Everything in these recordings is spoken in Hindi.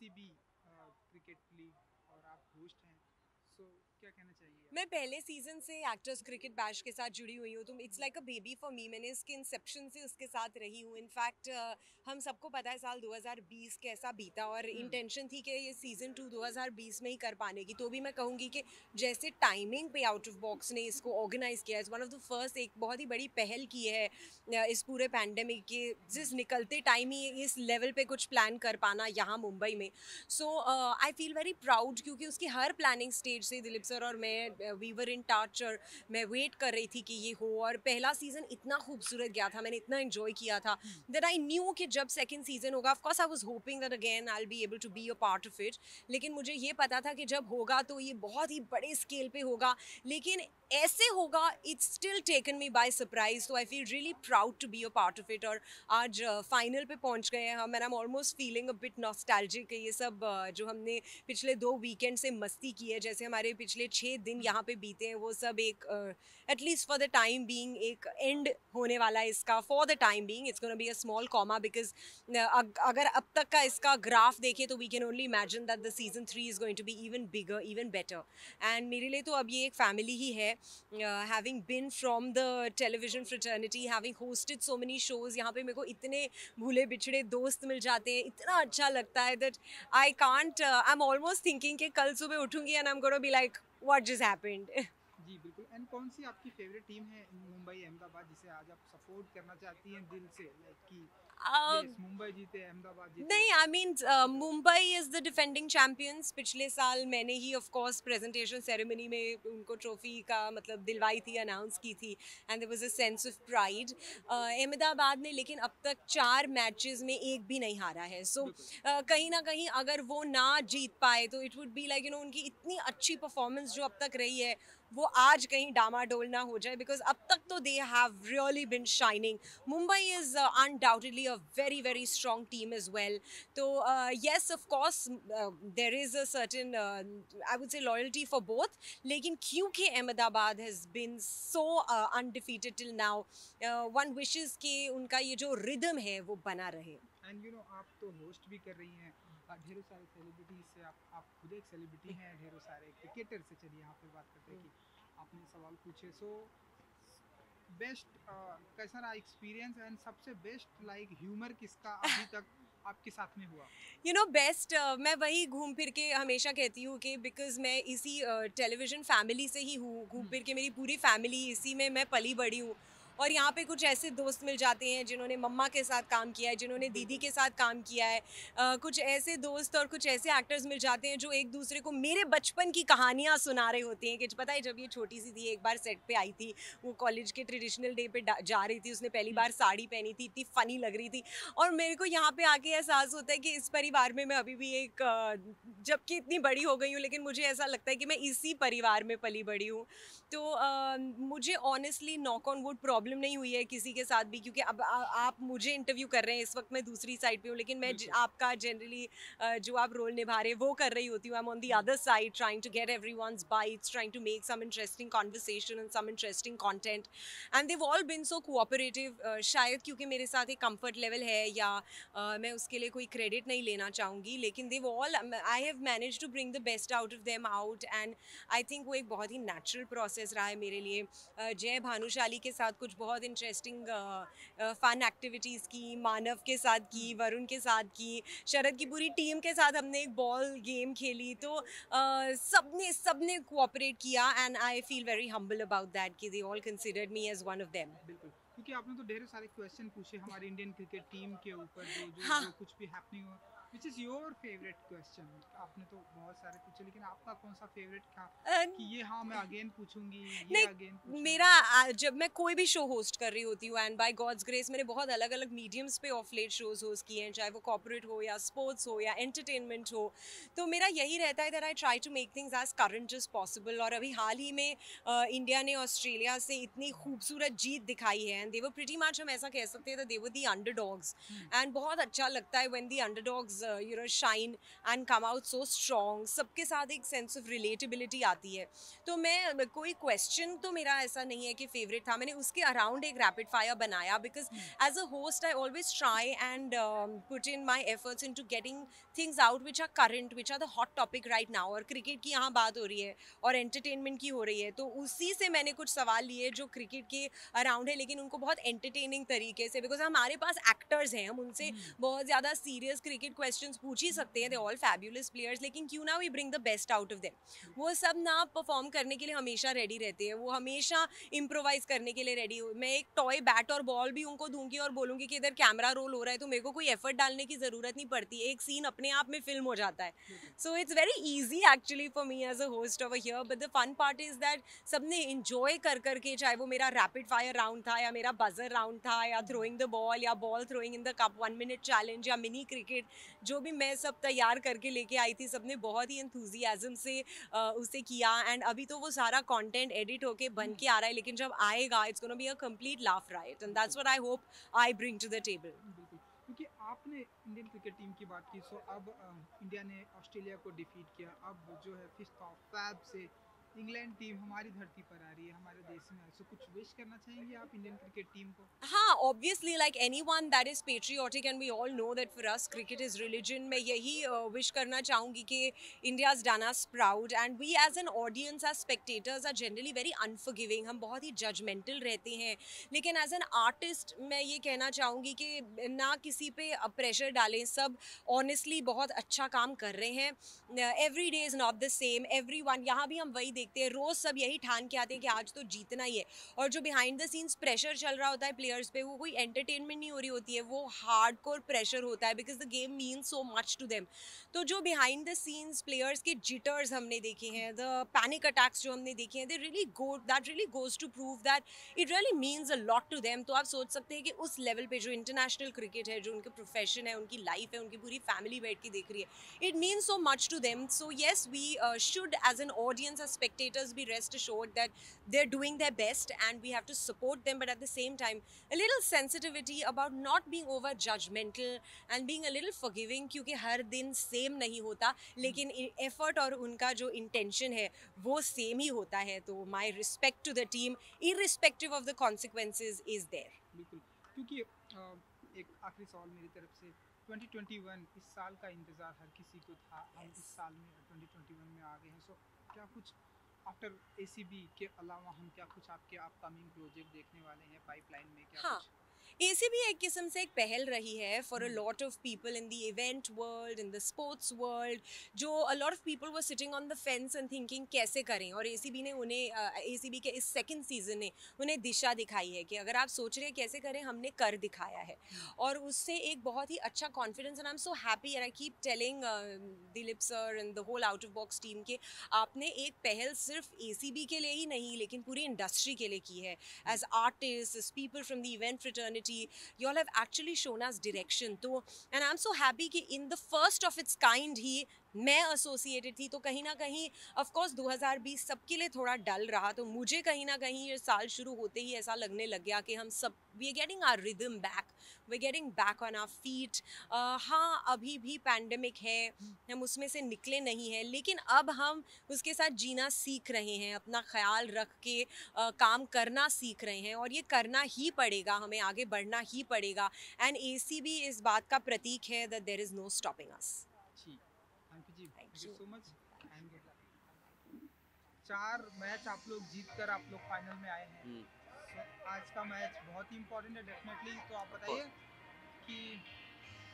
ICB क्रिकेट लीग और आप होस्ट हैं, सो क्या कहना चाहिए आप? मैं पहले सीजन से एक्टर्स क्रिकेट बैश के साथ जुड़ी हुई हूँ, तो it's like a baby for me. मैंने इसके इंसेप्शन से उसके साथ रही हूँ। इनफैक्ट हम सबको पता है साल 2020 कैसा बीता, और हम्म। इंटेंशन थी कि ये सीज़न 2 2020 में ही कर पाने की। तो भी मैं कहूँगी कि जैसे टाइमिंग पे आउट ऑफ बॉक्स ने इसको ऑर्गेनाइज किया, it's one of the first, एक बहुत ही बड़ी पहल की है इस पूरे पैंडेमिक के जिस निकलते टाइम ही इस लेवल पे कुछ प्लान कर पाना यहाँ मुंबई में। सो आई फील वेरी प्राउड, क्योंकि उसकी हर प्लानिंग स्टेज से दिलीप सर और मैं वी वर इन टच, और मैं वेट कर रही थी कि ये हो। और पहला सीजन इतना खूबसूरत गया था, मैंने इतना एंजॉय किया था दैट आई न्यू कि जब सेकंड सीजन होगा, of course I was hoping that again I will be able to be a part of it. लेकिन मुझे ये पता था कि जब होगा तो ये बहुत ही बड़े स्केल पे होगा, लेकिन ऐसे होगा it's still taken me by surprise. तो I feel really proud to be a part of it. और आज फाइनल पे पहुंच गए हैं हम, and I am almost feeling a bit nostalgic. ये सब जो हमने पिछले 2 वीकेंड से मस्ती की है, जैसे हमारे पिछले 6 दिन यहाँ पे बीते हैं, वो सब एक at least for the time being एक एंड होने वाला है इसका। For the time being it's gonna be a small comma, because अगर अब तक का इसका ग्राफ देखें तो we can only imagine that the season 3 is going to be even bigger, even better. And मेरे लिए तो अब ये एक फैमिली ही है, having been from the television fraternity, having hosted so many shows. यहाँ पे मेरे को इतने भूले बिछड़े दोस्त मिल जाते हैं, इतना अच्छा लगता है that I can't, I am almost thinking कि कल सुबह उठूंगी and I am gonna be like what just happened. जी बिल्कुल। एंड कौन सी आपकी फेवरेट टीम है मुंबई अहमदाबाद जिसे आज आप सपोर्ट करना चाहती हैं दिल से, लाइक कि यस मुंबई जीते अहमदाबाद जीते? नहीं, I mean Mumbai is the defending champions. पिछले साल मैंने ही ऑफ कोर्स प्रेजेंटेशन सेरेमनी में उनको ट्रॉफी का मतलब दिलवाई थी, अनाउंस की थी, and there was a sense of pride. Ahmedabad ने लेकिन अब तक 4 मैचेस में एक भी नहीं हारा है। सो बिल्कुल। कहीं ना कहीं अगर वो ना जीत पाए तो इट वुड बी लाइक उनकी इतनी अच्छी परफॉर्मेंस जो अब तक रही है वो आज कहीं डामाडोल ना हो जाए, बिकॉज अब तक तो they have really bin shining. Mumbai is undoubtedly a very, very strong team as well. So, yes, of course, there is a certain, I would say, loyalty for both. लेकिन क्योंकि Ahmedabad has been so undefeated till now, one wishes कि उनका ये जो rhythm है वो बना रहे. एंड यू नो आप तो होस्ट भी कर रही हैं ढेरों सारे सेलिब्रिटीज से, आप खुद एक सेलिब्रिटी हैं, ढेरों सारे क्रिकेटर से। चलिए यहाँ पे बात करते हैं कि आपने सवाल पूछे। सो बेस्ट कैसा रहा एक्सपीरियंस एंड सबसे बेस्ट लाइक ह्यूमर किसका अभी तक आपके साथ में हुआ? बेस्ट मैं वही घूम फिर के हमेशा कहती हूँ कि बिकॉज मैं इसी टेलीविज़न फैमिली से ही हूँ, घूम फिर के मेरी पूरी फैमिली इसी में मैं पली बड़ी हूँ। और यहाँ पे कुछ ऐसे दोस्त मिल जाते हैं जिन्होंने मम्मा के साथ काम किया है, जिन्होंने दीदी के साथ काम किया है। कुछ ऐसे दोस्त और कुछ ऐसे एक्टर्स मिल जाते हैं जो एक दूसरे को मेरे बचपन की कहानियाँ सुना रहे होते हैं कि पता है जब ये छोटी सी थी एक बार सेट पे आई थी, वो कॉलेज के ट्रेडिशनल डे पे जा रही थी, उसने पहली बार साड़ी पहनी थी, इतनी फ़नी लग रही थी। और मेरे को यहाँ पे आके एहसास होता है कि इस परिवार में मैं अभी भी एक जबकि इतनी बड़ी हो गई हूँ, लेकिन मुझे ऐसा लगता है कि मैं इसी परिवार में पली बड़ी हूँ। तो मुझे honestly knock on would problem नहीं हुई है किसी के साथ भी, क्योंकि अब आप मुझे इंटरव्यू कर रहे हैं, इस वक्त मैं दूसरी साइड पे हूँ, लेकिन मैं बिल्कुल। आपका जनरली जो आप रोल निभा रहे हैं वो कर रही होती हूँ। I am on the other side trying to get everyone's bites, trying to make some interesting conversation and some interesting content, and they've all been so cooperative. शायद क्योंकि मेरे साथ एक कंफर्ट लेवल है, या मैं उसके लिए कोई क्रेडिट नहीं लेना चाहूँगी, लेकिन they've all I have manage to bring the best out of them out, and I think वो एक बहुत ही नेचुरल प्रोसेस रहा है मेरे लिए। जय भानुशाली के साथ कुछ बहुत इंटरेस्टिंग फन एक्टिविटीज़ की, मानव के साथ की, वरुण के साथ की, शरद की पूरी टीम के साथ हमने एक बॉल गेम खेली। तो सबने सबने कोऑपरेट किया, and I feel very humble about that कि they all considered me as one of them. बिल्कुल, क्योंकि आपने तो ढेर सारे क्वेश्चन पूछे हमारी इंडियन क्रिकेट टीम के ऊपर, जो जो हाँ। जो कुछ भी हैपनिंग हो। Which is your favourite question? आपने तो बहुत सारे पूछे, लेकिन आपका कौन सा फेवरेट था कि ये हाँ मैं अगेन पूछूंगी, ये अगेन नहीं, पूछूंगी? मेरा जब मैं कोई भी शो होस्ट कर रही होती हूँ, एंड बाय गॉड्स ग्रेस मैंने बहुत अलग अलग मीडियम्स पे ऑफ लेट शोज होस्ट किए हैं, चाहे वो कॉर्पोरेट हो या स्पोर्ट्स हो या एंटरटेनमेंट हो। तो मेरा यही रहता है that I try to make things as current as possible. और अभी हाल ही में इंडिया ने ऑस्ट्रेलिया से इतनी खूबसूरत जीत दिखाई है, and they were pretty much, हम ऐसा कह सकते हैं, दे वर दी अंडरडॉग्स। हम्म। एंड बहुत अच्छा लगता है when the underdogs shine and come out so strong. सबके साथ एक सेंस ऑफ रिलेटेबिलिटी आती है. तो मैं कोई क्वेश्चन तो मेरा ऐसा नहीं है कि फेवरेट था. मैंने उसके अराउंड एक रैपिड फायर बनाया because as a host I always try and put in my efforts in to getting things out which are current, which are the hot topic right now. और क्रिकेट की यहाँ बात हो रही है और एंटरटेनमेंट की हो रही है, तो उसी से मैंने कुछ सवाल लिए जो क्रिकेट के अराउंड है लेकिन उनको बहुत एंटरटेनिंग तरीके से, बिकॉज हमारे पास एक्टर्स हैं, हम उनसे बहुत ज़्यादा सीरियस क्रिकेट क्वेश्चंस पूछ ही सकते हैं. दे ऑल फैब्युलस प्लेयर्स, लेकिन क्यों ना we bring the best out of them. वो सब ना परफॉर्म करने के लिए हमेशा रेडी रहते हैं, वो हमेशा इम्प्रोवाइज करने के लिए रेडी हो. मैं एक टॉय बैट और बॉल भी उनको दूंगी और बोलूंगी कि इधर कैमरा रोल हो रहा है तो मेरे को कोई एफर्ट डालने की ज़रूरत नहीं पड़ती, एक सीन अपने आप में फिल्म हो जाता है. So it's very easy actually for me as a host over here. But the fun part is that सबने इंजॉय कर करके, चाहे वो मेरा रैपिड फायर राउंड था या मेरा बजर राउंड था या थ्रोइंग द बॉल या ball throwing in the cup 1 minute challenge या मिनी क्रिकेट, जो भी मैं सब तैयार करके लेके आई थी, सबने बहुत ही एंथुजियाज्म से उसे किया. एंड अभी तो वो सारा कंटेंट एडिट होके बन के आ रहा है, लेकिन जब आएगा it's gonna be a complete laugh right, and that's what I hope I bring to the table. बिल्कुल, क्योंकि आपने इंडियन क्रिकेट टीम की बात की, सो अब इंडिया ने ऑस्ट्रेलिया को डिफीट किया. अब जो है 5 फैब से इंग्लैंड टीम हमारी धरती पर आ रही है, हमारे देश में. सो कुछ विश करना चाहेंगे आप इंडियन क्रिकेट टीम को? हाँ, obviously like anyone that is patriotic and we all know that for us cricket is religion. मैं यही विश करना चाहूँगी कि India is done us proud and we as an audience as spectators are generally very unforgiving. हम बहुत ही जजमेंटल रहते हैं, लेकिन एज एन आर्टिस्ट मैं ये कहना चाहूँगी कि ना किसी पे प्रेशर डालें. सब ऑनेस्टली बहुत अच्छा काम कर रहे हैं. Every day is not the same. Every one, यहाँ भी हम वही देखते हैं, रोज़ सब यही ठान के आते हैं कि आज तो जीतना ही है. और जो बिहाइंड द सीन्स प्रेशर चल रहा होता है प्लेयर्स पे, वो कोई एंटरटेनमेंट नहीं हो रही होती है, वो हार्डकोर प्रेशर होता है because the game means so much to them. तो जो बिहाइंड द सीन्स प्लेयर्स के जिटर्स हमने देखे हैं, द पैनिक अटैक्स जो हमने देखे हैं, they really that really goes to prove that it really means a lot to them. तो आप सोच सकते हैं कि उस लेवल पे जो इंटरनेशनल क्रिकेट है, जो उनके प्रोफेशन है, उनकी लाइफ है, उनकी पूरी फैमिली बैठ के देख रही है, it means so much to them. So yes, we should as an audience, as spectators, be rest assured that they're doing their best and we have to support them, but at the same time a little sensitivity about not being over judgmental and being a little forgiving, क्योंकि हर दिन सेम नहीं होता, लेकिन एफर्ट और उनका जो इंटेंशन है वो सेम ही होता है. तो my respect to the team irrespective of the consequences is there. बिल्कुल, क्योंकि एक आखिरी सवाल मेरी तरफ से. 2021 इस साल का इंतज़ार हर किसी को था. हम इस साल में 2021 में आ गए हैं. सो क्या कुछ आफ्टर एसीबी के अलावा हम क्या कुछ आपके अपकमिंग प्रोजेक्ट देखने वाले हैं पाइपलाइन में? क्या हाँ, कुछ? एसीबी एक किस्म से एक पहल रही है for a lot of people in the event world, in the sports world, जो a lot of people were sitting on the fence and thinking कैसे करें, और एसीबी ने उन्हें, एसीबी के इस सेकंड सीजन ने उन्हें दिशा दिखाई है कि अगर आप सोच रहे हैं कैसे करें, हमने कर दिखाया है. और उससे एक बहुत ही अच्छा confidence, and I am so happy and I keep telling Dilip sir and the whole out of box team के आपने एक पहल सिर्फ एसीबी के लिए ही नहीं लेकिन पूरी इंडस्ट्री के लिए की है. As artist, as people from the event fraternity, you all have actually shown us direction. तो and I'm so happy कि in the first of its kind ही मैं एसोसिएटेड थी. तो कहीं ना कहीं ऑफ कोर्स 2020 सबके लिए थोड़ा डल रहा, तो मुझे कहीं ना कहीं ये साल शुरू होते ही ऐसा लगने लग गया कि हम सब we are getting our rhythm back, we are getting back on our feet. हाँ, अभी भी पैंडेमिक है, हम उसमें से निकले नहीं हैं, लेकिन अब हम उसके साथ जीना सीख रहे हैं, अपना ख्याल रख के काम करना सीख रहे हैं, और ये करना ही पड़ेगा, हमें आगे बढ़ना ही पड़ेगा. एंड एसीबी इस बात का प्रतीक है that there is no stopping us. Thank you so much. And 4 match आप लोग जीत कर आप लोग फाइनल में आए हैं. So, आज का मैच बहुत ही इम्पोर्टेंट है डेफिनेटली. तो आप बताइए कि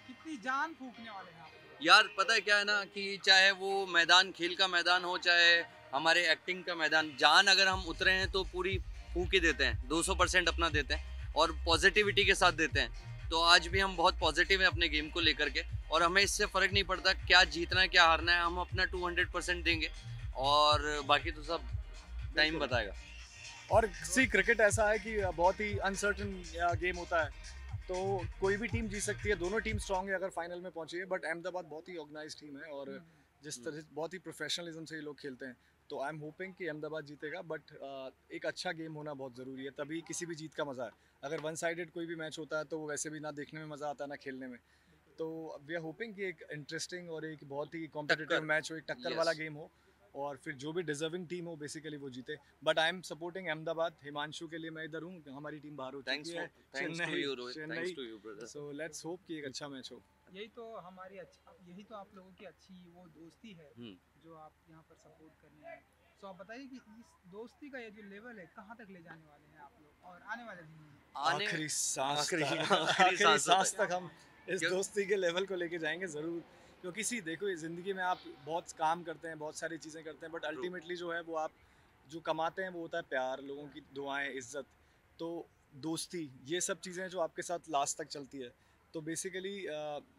कितनी जान फूंकने वाले हैं आप लोग? यार पता है क्या है ना, कि चाहे वो मैदान खेल का मैदान हो, चाहे हमारे एक्टिंग का मैदान, जान अगर हम उतरे हैं तो पूरी फूंक ही देते हैं, 200% अपना देते हैं और पॉजिटिविटी के साथ देते हैं. तो आज भी हम बहुत पॉजिटिव हैं अपने गेम को लेकर के, और हमें इससे फ़र्क नहीं पड़ता क्या जीतना है क्या हारना है, हम अपना 200% देंगे और बाकी तो सब टाइम बताएगा. और सी क्रिकेट ऐसा है कि बहुत ही अनसर्टन गेम होता है, तो कोई भी टीम जीत सकती है. दोनों टीम स्ट्रांग है अगर फाइनल में पहुंची है, बट अहमदाबाद बहुत ही ऑर्गेनाइज टीम है और जिस तरह बहुत ही प्रोफेशनलिज्म से ये लोग खेलते हैं, तो आई एम होपिंग कि अहमदाबाद जीतेगा. बट एक अच्छा गेम होना बहुत ज़रूरी है, तभी किसी भी जीत का मज़ा है. अगर वन साइडेड कोई भी मैच होता है तो वो वैसे भी ना देखने में मज़ा आता है ना खेलने में. तो वी आर होपिंग कि एक इंटरेस्टिंग और एक बहुत ही कॉम्पिटिटिव टक्कर। मैच हो, एक टक्कर Yes. वाला गेम हो, और फिर जो भी डिजर्विंग टीम हो बेसिकली वो जीते। But I am supporting Ahmedabad. Himanshu के लिए मैं इधर हूँ, हमारी टीम बाहर हो थैंक्स चुकी है, to you Rohit, thanks to you brother. So let's hope कि एक अच्छा मैच हो। यही तो हमारी यही तो आप लोगों की अच्छी वो दोस्ती है जो आप यहाँ पर सपोर्ट कर रहे हैं। तो आप बताइए कि इस दोस्ती का ये जो लेवल है कहाँ तक ले जाने वाले हैं आप लोग और आने वाले दिनों में? आखिरी सांस आखिरी सांस तक हम इस क्यों? दोस्ती के लेवल को लेके जाएंगे ज़रूर, क्योंकि सी देखो ज़िंदगी में आप बहुत काम करते हैं, बहुत सारी चीज़ें करते हैं, बट अल्टीमेटली जो है वो आप जो कमाते हैं वो होता है प्यार, लोगों की दुआएं, इज्जत। तो दोस्ती, ये सब चीज़ें जो आपके साथ लास्ट तक चलती है। तो बेसिकली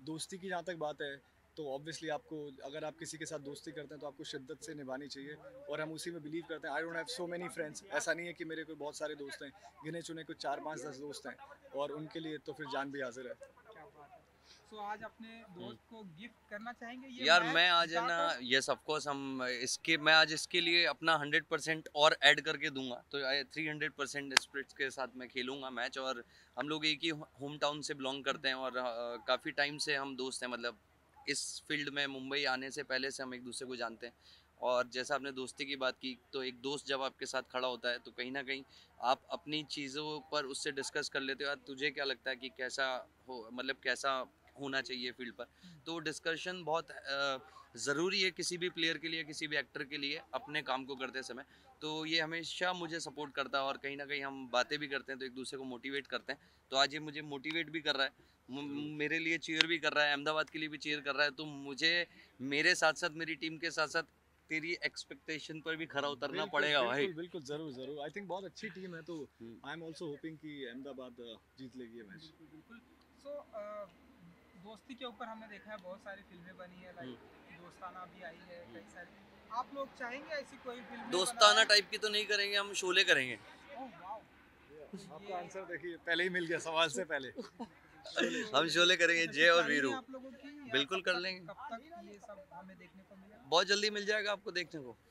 दोस्ती की जहाँ तक बात है, तो ऑब्वियसली आपको अगर आप किसी के साथ दोस्ती करते हैं तो आपको शिद्दत से निभानी चाहिए, और हम उसी में बिलीव करते हैं। I don't have so many friends, ऐसा नहीं है कि मेरे कोई बहुत सारे दोस्त हैं, गिने चुने कुछ 4 5 10 दोस्त हैं, और उनके लिए तो फिर जान भी हाजिर है। क्या बात है। सो आज अपने दोस्त को गिफ्ट करना चाहेंगे ये यार मैच मैं आज है ना, जीताकर? यस ऑफ कोर्स, मैं आज इसके लिए अपना 100% और ऐड करके दूंगा, तो 300% स्पिरिट्स के साथ मैं खेलूंगा मैच। और हम लोग एक ही होम टाउन से बिलोंग करते हैं, और काफ़ी टाइम से हम दोस्त हैं, मतलब इस फील्ड में मुंबई आने से पहले से हम एक दूसरे को जानते हैं। और जैसा आपने दोस्ती की बात की, तो एक दोस्त जब आपके साथ खड़ा होता है तो कहीं ना कहीं आप अपनी चीज़ों पर उससे डिस्कस कर लेते हो, यार तुझे क्या लगता है कि कैसा हो, मतलब कैसा होना चाहिए फील्ड पर। तो डिस्कशन बहुत ज़रूरी है किसी भी प्लेयर के लिए, किसी भी एक्टर के लिए अपने काम को करते समय। तो ये हमेशा मुझे सपोर्ट करता है, और कहीं ना कहीं हम बातें भी करते हैं तो एक दूसरे को मोटिवेट करते हैं। तो आज ये मुझे मोटिवेट भी कर रहा है, मेरे लिए चीयर भी कर रहा है, अहमदाबाद के लिए भी चीयर कर रहा है। तो मुझे मेरे साथ साथ मेरी टीम के साथ साथ तेरी एक्सपेक्टेशन पर भी खरा उतरना पड़ेगा भाई। बिल्कुल बिल्कुल, जरूर जरूर। आई थिंक बहुत अच्छी टीम है, तो आई एम आल्सो होपिंग कि अहमदाबाद जीत लेगी ये मैच। बिल्कुल बिल्कुल। सो दोस्ती के ऊपर हमने देखा है बहुत सारी फिल्में बनी है, लाइक दोस्ताना भी आई है, कई सारी। आप लोग चाहेंगे ऐसी कोई फिल्म दोस्ताना टाइप की तो नहीं करेंगे, हम शोले करेंगे। ओह वाओ, आपका आंसर देखिए पहले ही मिल गया सवाल से पहले। हम शोले करेंगे, जय और वीरू। आप लोगों की या बिल्कुल कब कर तक- लेंगे। कब तक ये सब हमें देखने को मिलेगा? बहुत जल्दी मिल जाएगा आपको देखने को। मतलब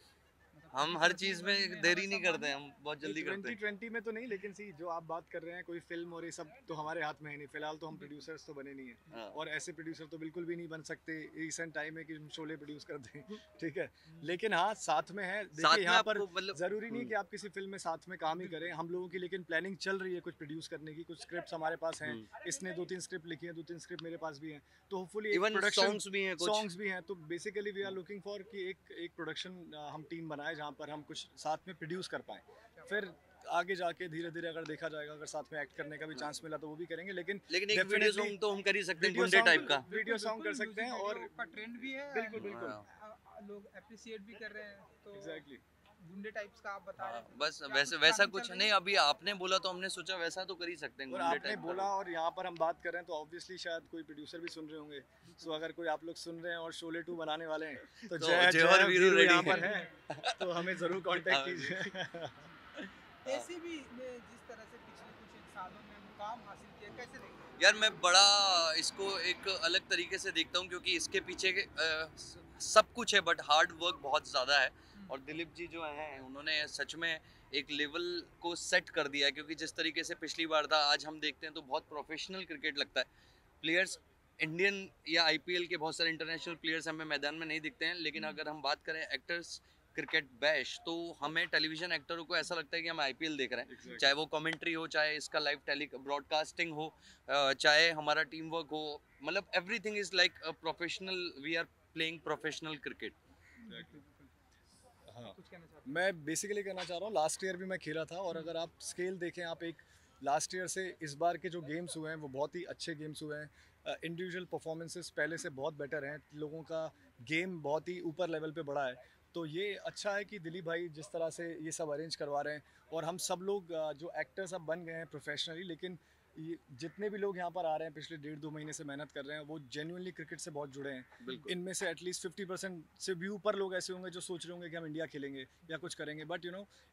हम हर चीज में देरी नहीं करते, हम बहुत जल्दी करते हैं। 2020 में तो नहीं, लेकिन सी जो आप बात कर रहे हैं कोई फिल्म और ये सब तो हमारे हाथ में है नहीं, फिलहाल तो हम प्रोड्यूसर्स तो बने नहीं है, हाँ। और ऐसे प्रोड्यूसर तो बिल्कुल भी नहीं बन सकते रिसेंट टाइम में कि हम शोले प्रोड्यूस कर दें। ठीक है, लेकिन हाँ साथ में है। साथ देखिए में यहाँ पर आपको मतलब जरूरी नहीं कि आप किसी फिल्म में साथ में काम ही करें, हम लोगों की लेकिन प्लानिंग चल रही है कुछ प्रोड्यूस करने की, कुछ स्क्रिप्ट्स हमारे पास हैं। इसने 2-3 स्क्रिप्ट लिखी है, 2-3 स्क्रिप्ट मेरे पास भी हैं, तो होपफुली एक इवन प्रोडक्शन सॉन्ग्स भी हैं कुछ। सॉन्ग्स भी हैं। तो basically we are looking for कि एक प्रोडक्शन हम टीम बनाए जहाँ पर हम कुछ साथ में प्रोड्यूस कर पाएँ। फिर आगे जाके धीरे धीरे अगर देखा जाएगा, अगर साथ में एक्ट करने का भी चांस मिला तो वो भी करेंगे। लेकिन एक वीडियो definitely सॉन्ग तो हम कर ही सकते हैं, वीडियो गुंडे song- टाइप का। वीडियो सॉन्ग कर सकते हैं, और का ट्रेंड भी है, बिल्कुल, and, बिल्कुल। लोग अप्रिशिएट भी कर रहे हैं, तो एग्जैक्टली गुंडे टाइप्स का आप बता रहे हाँ, हैं। बस क्या वैसे कुछ वैसा planning कुछ चल रही नहीं, है? अभी आपने बोला तो हमने सोचा वैसा तो कर ही सकते हैं, और गुंडे आपने टाइप बोला और यहाँ पर हम बात कर रहे हैं तो ऑब्वियसली शायद कोई प्रोड्यूसर भी सुन रहे होंगे। सो अगर कोई आप लोग सुन रहे हैं और शोले 2 बनाने वाले हैं तो तो जय जय और वीरू वीरू ready यहाँ हैं। पर है, तो हमें जरूर कांटेक्ट कीजिए। एसीबी ने जिस तरह से पिछले कुछ एक सालों में मुकाम हासिल किया, कैसे देखते हैं? यार मैं बड़ा इसको एक अलग तरीके से देखता हूँ, क्योंकि इसके पीछे सब कुछ है, बट हार्ड वर्क बहुत ज़्यादा है। और दिलीप जी जो हैं उन्होंने सच में एक लेवल को सेट कर दिया है, क्योंकि जिस तरीके से पिछली बार था, आज हम देखते हैं तो बहुत प्रोफेशनल क्रिकेट लगता है। प्लेयर्स इंडियन या आईपीएल के बहुत सारे इंटरनेशनल प्लेयर्स हमें मैदान में नहीं दिखते हैं, लेकिन अगर हम बात करें एक्टर्स क्रिकेट बैश, तो हमें टेलीविजन एक्टरों को ऐसा लगता है कि हम आईपीएल देख रहे हैं। Exactly. चाहे वो कमेंट्री हो, चाहे इसका लाइव टेली ब्रॉडकास्टिंग हो, चाहे हमारा टीम वर्क हो, मतलब everything is like professional, we are playing professional cricket. हाँ, कुछ कहना चाहते हैं? मैं बेसिकली कहना चाह रहा हूँ, लास्ट ईयर भी मैं खेला था, और अगर आप स्केल देखें, आप एक लास्ट ईयर से इस बार के जो गेम्स हुए हैं वो बहुत ही अच्छे गेम्स हुए हैं। इंडिविजुअल परफॉर्मेंसेस पहले से बहुत बेटर हैं, लोगों का गेम बहुत ही ऊपर लेवल पे बढ़ा है। तो ये अच्छा है कि दिलीप भाई जिस तरह से ये सब अरेंज करवा रहे हैं, और हम सब लोग जो एक्टर्स अब बन गए हैं प्रोफेशनली, लेकिन ये जितने भी लोग यहाँ पर आ रहे हैं पिछले 1.5-2 महीने से मेहनत कर रहे हैं, वो जेन्युइनली क्रिकेट से बहुत जुड़े हैं। बिल्कुल। इनमें से एटलीस्ट 50% से भी ऊपर लोग ऐसे होंगे जो सोच रहे होंगे कि हम इंडिया खेलेंगे या कुछ करेंगे, बट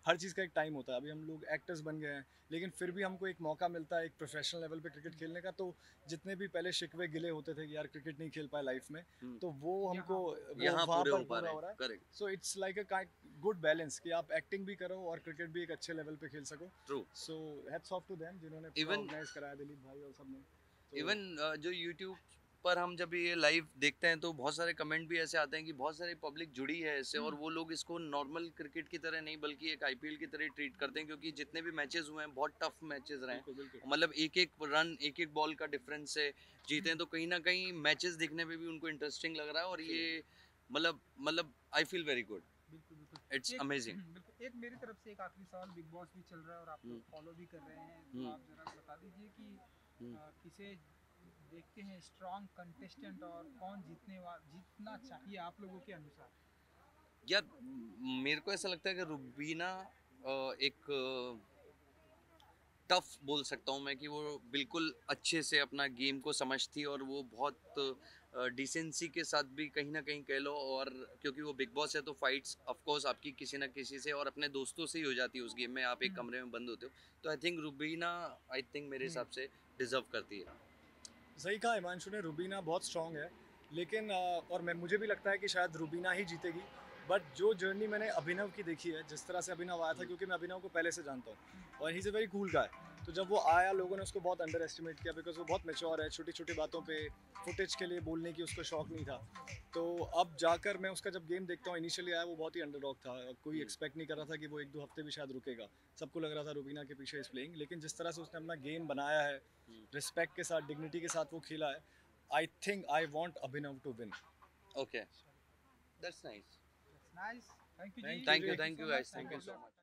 हर चीज़ का एक टाइम होता है। अभी हम लोग एक्टर्स बन गए हैं, लेकिन फिर भी हमको एक मौका मिलता है एक प्रोफेशनल लेवल पे क्रिकेट खेलने का। तो जितने भी पहले शिकवे गिले होते थे कि यार क्रिकेट नहीं खेल पाए लाइफ में, तो वो हमको यहाँ वहाँ पूरे पर हो पा पूरा हो रहे रहा हैं, है। Correct, so it's like a good balance कि आप एक्टिंग भी करो और क्रिकेट भी एक अच्छे लेवल पे खेल सको। True. So hats off to them जिन्होंने Even- ऑर्गेनाइज कराया, दिलीप भाई और सबने। तो इवन जो यूट्यूब पर हम जब ये लाइव देखते हैं तो बहुत सारे कमेंट भी ऐसे आते हैं कि बहुत सारी पब्लिक जुड़ी है इससे और वो लोग इसको नॉर्मल क्रिकेट की तरह नहीं बल्कि एक आईपीएल की तरह ट्रीट करते हैं, क्योंकि जितने भी मैचेस हुए हैं बहुत टफ मैचेस रहे हैं। बिल्कुल बिल्कुल मतलब एक एक रन एक एक बॉल का डिफरेंस से जीते हैं, तो कहीं ना कहीं मैचेस देखने में भी उनको इंटरेस्टिंग लग रहा है और ये मतलब आई फील वेरी गुड, बिल्कुल बिल्कुल। इट्स एक अमेजिंग। बिल्कुल, एक मेरी तरफ से एक आखिरी सवाल, बिग बॉस भी चल रहा है और आप लोग फॉलो भी कर रहे हैं, तो आप जरा बता दीजिए कि किसे देखते हैं स्ट्रॉन्ग कंटेस्टेंट और कौन जीतना चाहिए आप लोगों के अनुसार? यार मेरे को ऐसा लगता है कि रुबीना एक टफ बोल सकता हूँ मैं कि वो बिल्कुल अच्छे से अपना गेम को समझती और वो बहुत डिसेंसी के साथ भी कहीं ना कहीं कह लो, और क्योंकि वो बिग बॉस है तो फाइट्स ऑफ कोर्स आपकी किसी ना किसी से और अपने दोस्तों से ही हो जाती है उस गेम में, आप एक कमरे में बंद होते हो। तो आई थिंक रुबीना मेरे हिसाब से डिजर्व करती है। सही कहा हिमांशु ने, रुबीना बहुत स्ट्रांग है, लेकिन और मुझे भी लगता है कि शायद रुबीना ही जीतेगी। बट जो जर्नी मैंने अभिनव की देखी है, जिस तरह से अभिनव आया था, क्योंकि मैं अभिनव को पहले से जानता हूँ और he is a very cool guy, तो जब वो आया लोगों ने उसको बहुत अंडर एस्टिमेट किया बिकॉज वो बहुत मेच्योर है, छोटी छोटी बातों पे फुटेज के लिए बोलने की उसको शौक नहीं था। तो अब जाकर मैं उसका जब गेम देखता हूँ, इनिशियली आया वो बहुत ही अंडरडॉग था, कोई एक्सपेक्ट नहीं कर रहा था कि वो 1-2 हफ्ते भी शायद रुकेगा, सबको लग रहा था रुबीना के पीछे इज प्लेइंग, लेकिन जिस तरह से उसने अपना गेम बनाया है, रिस्पेक्ट के साथ, डिग्निटी के साथ वो खेला है, I think I want Abhinav to win. Okay, that's nice. Nice, thank you ji. Thank you, thank you Jay. Thank you guys, thank you so much.